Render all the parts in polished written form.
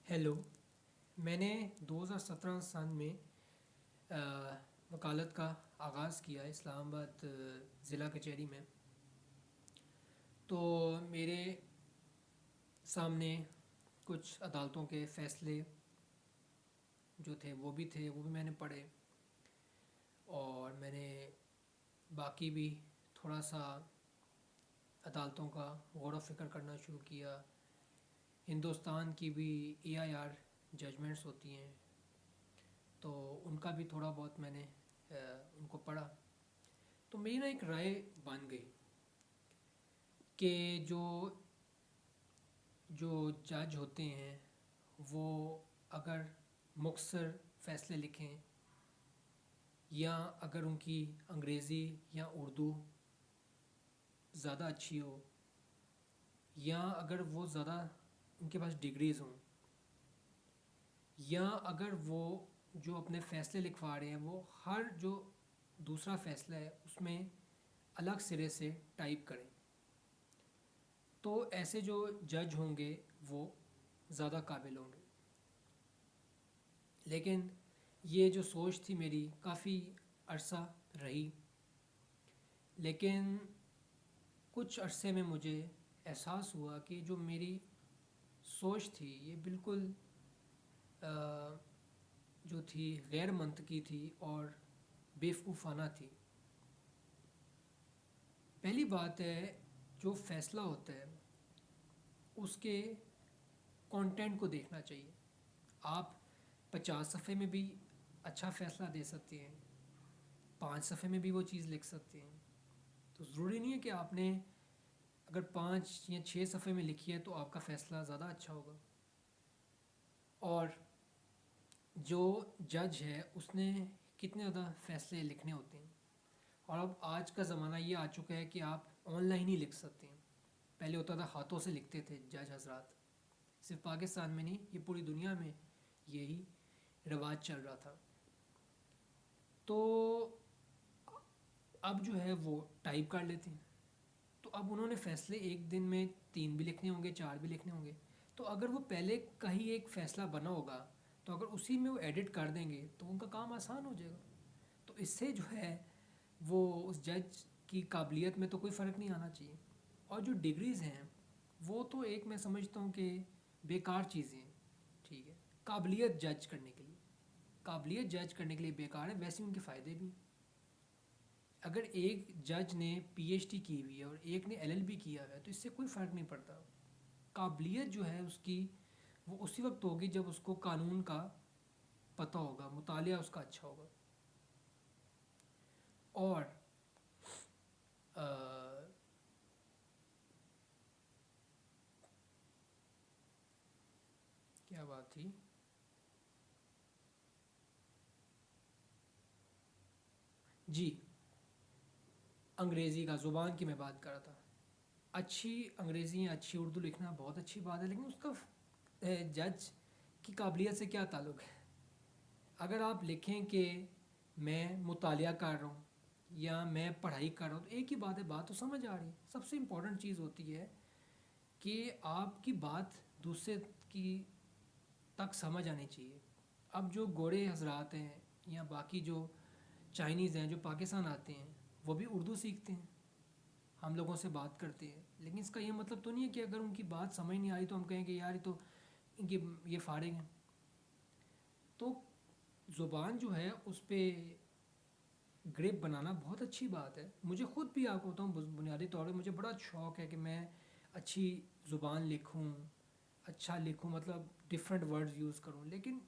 Hello, میں نے 2017 سن میں وکالت کا آغاز کیا اسلام آباد ضلع کچہری میں. تو میرے سامنے کچھ عدالتوں کے فیصلے جو تھے وہ بھی میں نے پڑھے، اور میں نے باقی بھی تھوڑا سا عدالتوں کا غور و فکر کرنا شروع کیا. ہندوستان کی بھی EIR ججمنٹس ہوتی ہیں، تو ان کا بھی تھوڑا بہت میں نے ان کو پڑھا. تو میری نا ایک رائے بن گئی کہ جو جج ہوتے ہیں وہ اگر مختصر فیصلے لکھیں، یا اگر ان کی انگریزی یا اردو زیادہ اچھی ہو، یا اگر وہ زیادہ ان کے پاس ڈگریز ہوں، یا اگر وہ جو اپنے فیصلے لکھوا رہے ہیں وہ ہر جو دوسرا فیصلہ ہے اس میں الگ سرے سے ٹائپ کریں، تو ایسے جو جج ہوں گے وہ زیادہ قابل ہوں گے. لیکن یہ جو سوچ تھی میری کافی عرصہ رہی، لیکن کچھ عرصے میں مجھے احساس ہوا کہ جو میری سوچ تھی یہ بالکل جو تھی غیر منطقی تھی اور بیوقوفانہ تھی. پہلی بات ہے، جو فیصلہ ہوتا ہے اس کے کانٹینٹ کو دیکھنا چاہیے. آپ 50 صفحے میں بھی اچھا فیصلہ دے سکتے ہیں، 5 صفحے میں بھی وہ چیز لکھ سکتے ہیں. تو ضروری نہیں ہے کہ آپ نے اگر 5 یا 6 صفحے میں لکھی ہے تو آپ کا فیصلہ زیادہ اچھا ہوگا. اور جو جج ہے اس نے کتنے زیادہ فیصلے لکھنے ہوتے ہیں. اور اب آج کا زمانہ یہ آ چکا ہے کہ آپ آن لائن ہی لکھ سکتے ہیں. پہلے ہوتا تھا ہاتھوں سے لکھتے تھے جج حضرات. صرف پاکستان میں نہیں، یہ پوری دنیا میں یہی رواج چل رہا تھا. تو اب جو ہے وہ ٹائپ کر لیتے ہیں. تو اب انہوں نے فیصلے ایک دن میں 3 بھی لکھنے ہوں گے، 4 بھی لکھنے ہوں گے. تو اگر وہ پہلے کا ہی ایک فیصلہ بنا ہوگا تو اگر اسی میں وہ ایڈٹ کر دیں گے تو ان کا کام آسان ہو جائے گا. تو اس سے جو ہے وہ اس جج کی قابلیت میں تو کوئی فرق نہیں آنا چاہیے. اور جو ڈگریز ہیں وہ تو ایک میں سمجھتا ہوں کہ بیکار چیزیں ہیں. ٹھیک ہے، قابلیت جج کرنے کے لیے، قابلیت جج کرنے کے لیے بیکار ہے، ویسے ان کے فائدے بھی ہیں. اگر ایک جج نے PhD کی ہوئی ہے اور ایک نے LLB کیا ہوا ہے تو اس سے کوئی فرق نہیں پڑتا. قابلیت جو ہے اس کی وہ اسی وقت ہوگی جب اس کو قانون کا پتہ ہوگا، مطالعہ اس کا اچھا ہوگا. اور کیا بات تھی، جی انگریزی کا زبان کی میں بات کر رہا تھا. اچھی انگریزی یا اچھی اردو لکھنا بہت اچھی بات ہے، لیکن اس کا جج کی قابلیت سے کیا تعلق ہے. اگر آپ لکھیں کہ میں مطالعہ کر رہا ہوں یا میں پڑھائی کر رہا ہوں تو ایک ہی بات ہے، بات تو سمجھ آ رہی ہے. سب سے امپورٹنٹ چیز ہوتی ہے کہ آپ کی بات دوسرے کی تک سمجھ آنی چاہیے. اب جو گورے حضرات ہیں یا باقی جو چائنیز ہیں جو پاکستان آتے ہیں وہ بھی اردو سیکھتے ہیں، ہم لوگوں سے بات کرتے ہیں. لیکن اس کا یہ مطلب تو نہیں ہے کہ اگر ان کی بات سمجھ نہیں آئی تو ہم کہیں کہ یار یہ تو ان کی یہ فارغ ہیں. تو زبان جو ہے اس پہ گریپ بنانا بہت اچھی بات ہے. مجھے خود بھی آپ کو بتاؤں بنیادی طور پہ مجھے بڑا شوق ہے کہ میں اچھی زبان لکھوں، اچھا لکھوں، مطلب ڈفرینٹ ورڈز یوز کروں. لیکن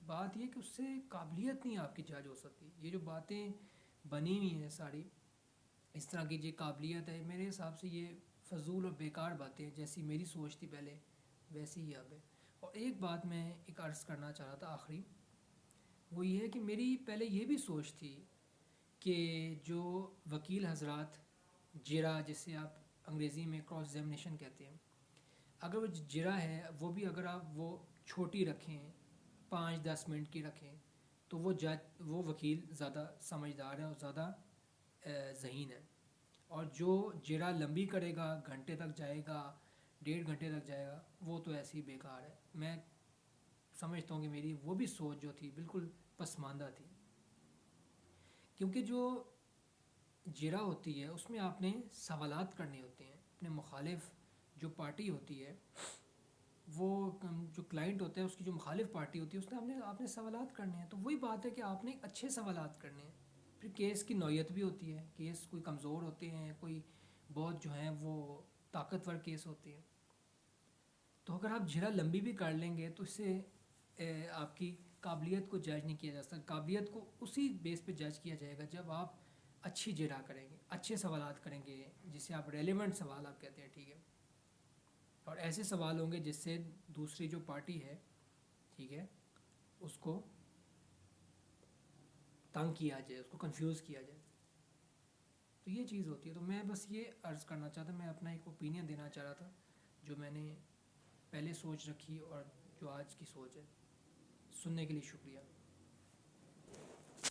بات یہ کہ اس سے قابلیت نہیں آپ کی جج ہو سکتی. یہ جو باتیں بنی ہوئی ہیں ساری اس طرح کی جو قابلیت ہے، میرے حساب سے یہ فضول اور بیکار باتیں ہیں. جیسی میری سوچ تھی پہلے ویسی ہی اب ہے. اور ایک بات میں ایک عرض کرنا چاہ رہا تھا آخری، وہ یہ ہے کہ میری پہلے یہ بھی سوچ تھی کہ جو وکیل حضرات جرا جسے آپ انگریزی میں کراس ایگزامینیشن کہتے ہیں، اگر وہ جرا ہے وہ بھی اگر آپ وہ چھوٹی رکھیں، 5-10 منٹ کی رکھیں، تو وہ وکیل زیادہ سمجھدار ہے اور زیادہ ذہین ہے. اور جو جرا لمبی کرے گا، گھنٹے تک جائے گا، 1.5 گھنٹے تک جائے گا، وہ تو ایسے ہی بیکار ہے. میں سمجھتا ہوں کہ میری وہ بھی سوچ جو تھی بالکل پسماندہ تھی، کیونکہ جو جرا ہوتی ہے اس میں آپ نے سوالات کرنے ہوتے ہیں اپنے مخالف جو پارٹی ہوتی ہے، وہ جو کلائنٹ ہوتا ہے اس کی جو مخالف پارٹی ہوتی ہے اس نے آپ نے سوالات کرنے ہیں، تو وہی بات ہے کہ آپ نے اچھے سوالات کرنے ہیں۔ پھر کیس کی نوعیت بھی ہوتی ہے، کیس کوئی کمزور ہوتے ہیں، کوئی بہت جو ہیں وہ طاقتور کیس ہوتے ہیں، تو اگر آپ جھرا لمبی بھی کر لیں گے تو اس سے آپ کی قابلیت کو جج نہیں کیا جا سکتا، قابلیت کو اسی بیس پہ جج کیا جائے گا جب آپ اچھی جرا کریں گے، اچھے سوالات کریں گے، جسے آپ ریلیونٹ سوال آپ کہتے ہیں، ٹھیک ہے، اور ایسے سوال ہوں گے جس سے دوسری جو پارٹی ہے، ٹھیک ہے، اس کو تنگ کیا جائے، اس کو کنفیوز کیا جائے، تو یہ چیز ہوتی ہے۔ تو میں بس یہ عرض کرنا چاہتا، میں اپنا ایک اوپینین دینا چاہ رہا تھا جو میں نے پہلے سوچ رکھی اور جو آج کی سوچ ہے۔ سننے کے لیے شکریہ۔